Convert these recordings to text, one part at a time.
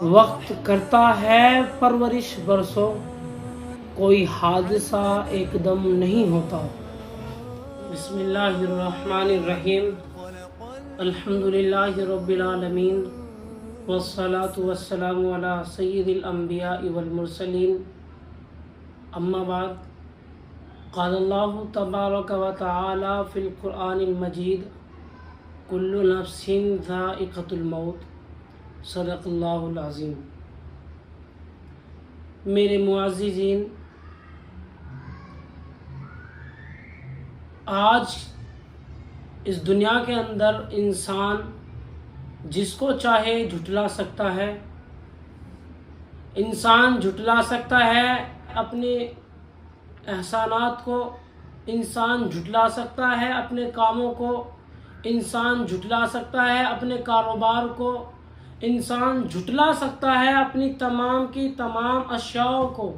وقت کرتا ہے پرورش برسوں، کوئی حادثہ ایک دم نہیں ہوتا۔ بسم اللہ الرحمن الرحیم، الحمدللہ رب العالمین، والصلاة والسلام علی سید الانبیاء والمرسلین، اما بعد، قال اللہ تبارک و تعالی فی القرآن المجید، کل نفس ذائقۃ الموت، صدق اللہ العظیم۔ میرے معززین، آج اس دنیا کے اندر انسان جس کو چاہے جھٹلا سکتا ہے۔ انسان جھٹلا سکتا ہے اپنے احسانات کو، انسان جھٹلا سکتا ہے اپنے کاموں کو، انسان جھٹلا سکتا ہے اپنے کاروبار کو، انسان جھٹلا سکتا ہے اپنی تمام کی تمام اشیاء کو،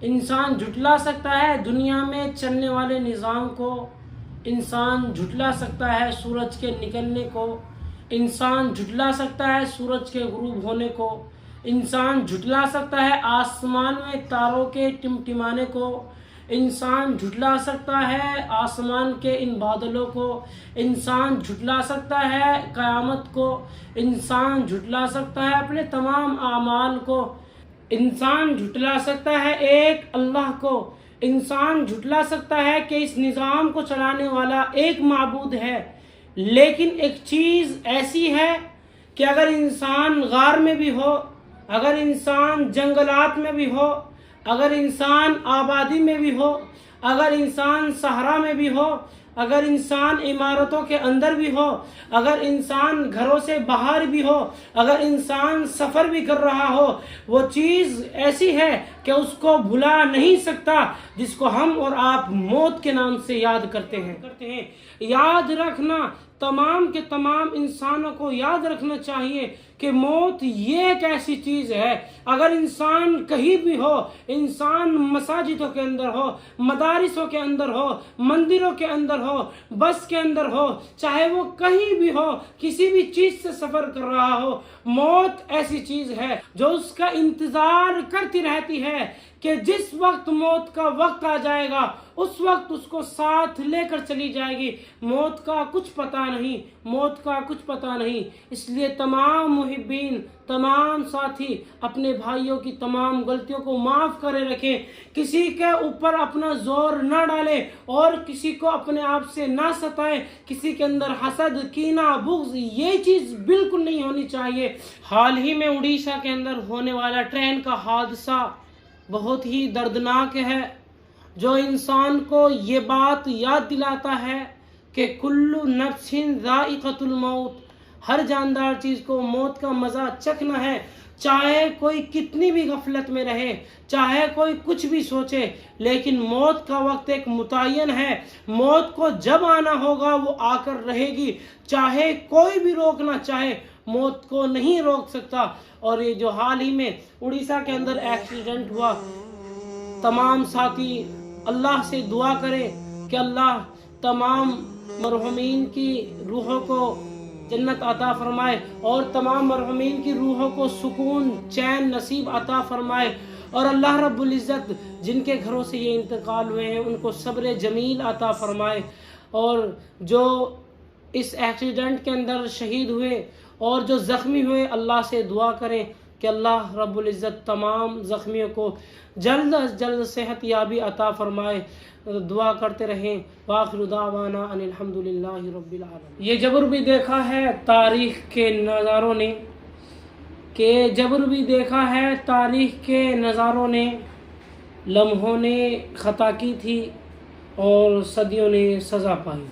انسان جھٹلا سکتا ہے دنیا میں چلنے والے نظام کو، انسان جھٹلا سکتا ہے سورج کے نکلنے کو، انسان جھٹلا سکتا ہے سورج کے غروب ہونے کو، انسان جھٹلا سکتا ہے آسمان میں تاروں کے ٹمٹمانے کو، انسان جھٹلا سکتا ہے آسمان کے ان بادلوں کو، انسان جھٹلا سکتا ہے قیامت کو، انسان جھٹلا سکتا ہے اپنے تمام اعمال کو، انسان جھٹلا سکتا ہے ایک اللہ کو، انسان جھٹلا سکتا ہے کہ اس نظام کو چلانے والا ایک معبود ہے۔ لیکن ایک چیز ایسی ہے کہ اگر انسان غار میں بھی ہو، اگر انسان جنگلات میں بھی ہو، اگر انسان آبادی میں بھی ہو، اگر انسان صحرا میں بھی ہو، اگر انسان عمارتوں کے اندر بھی ہو، اگر انسان گھروں سے باہر بھی ہو، اگر انسان سفر بھی کر رہا ہو، وہ چیز ایسی ہے کہ اس کو بھلا نہیں سکتا جس کو ہم اور آپ موت کے نام سے یاد کرتے ہیں۔ یاد رکھنا، تمام کے تمام انسانوں کو یاد رکھنا چاہیے کہ موت یہ ایک ایسی چیز ہے، اگر انسان کہیں بھی ہو، انسان مساجدوں کے اندر ہو، مدارسوں کے اندر ہو، مندروں کے اندر ہو، بس کے اندر ہو، چاہے وہ کہیں بھی ہو، کسی بھی چیز سے سفر کر رہا ہو، موت ایسی چیز ہے جو اس کا انتظار کرتی رہتی ہے کہ جس وقت موت کا وقت آ جائے گا اس وقت اس کو ساتھ لے کر چلی جائے گی۔ موت کا کچھ پتہ نہیں، موت کا کچھ پتہ نہیں۔ اس لیے تمام محبین، تمام ساتھی اپنے بھائیوں کی تمام غلطیوں کو معاف کرے رکھیں، کسی کے اوپر اپنا زور نہ ڈالیں اور کسی کو اپنے آپ سے نہ ستائیں، کسی کے اندر حسد، کینہ، بغض، یہ چیز بالکل نہیں ہونی چاہیے۔ حال ہی میں اڑیسہ کے اندر ہونے والا ٹرین کا حادثہ بہت ہی دردناک ہے، جو انسان کو یہ بات یاد دلاتا ہے کہ کل نفس ذائقۃ الموت، ہر جاندار چیز کو موت کا مزہ چکھنا ہے، چاہے کوئی کتنی بھی غفلت میں رہے، چاہے کوئی کچھ بھی سوچے، لیکن موت کا وقت ایک متعین ہے۔ موت کو جب آنا ہوگا وہ آ کر رہے گی، چاہے کوئی بھی روکنا چاہے، موت کو نہیں روک سکتا۔ اور یہ جو حال ہی میں اڑیسہ کے اندر ایکسیڈنٹ ہوا، تمام ساتھی اللہ سے دعا کریں کہ اللہ تمام مرحومین کی روحوں کو جنت عطا فرمائے اور تمام مرحومین کی روحوں کو سکون، چین نصیب عطا فرمائے، اور اللہ رب العزت جن کے گھروں سے یہ انتقال ہوئے ہیں ان کو صبر جمیل عطا فرمائے، اور جو اس ایکسیڈنٹ کے اندر شہید ہوئے اور جو زخمی ہوئے، اللہ سے دعا کریں کہ اللہ رب العزت تمام زخمیوں کو جلد از جلد صحت یابی عطا فرمائے۔ دعا کرتے رہیں۔ وآخر دعوانا ان الحمدللہ رب العالمین۔ یہ جبر بھی دیکھا ہے تاریخ کے نظاروں نے، لمحوں نے خطا کی تھی اور صدیوں نے سزا پائی۔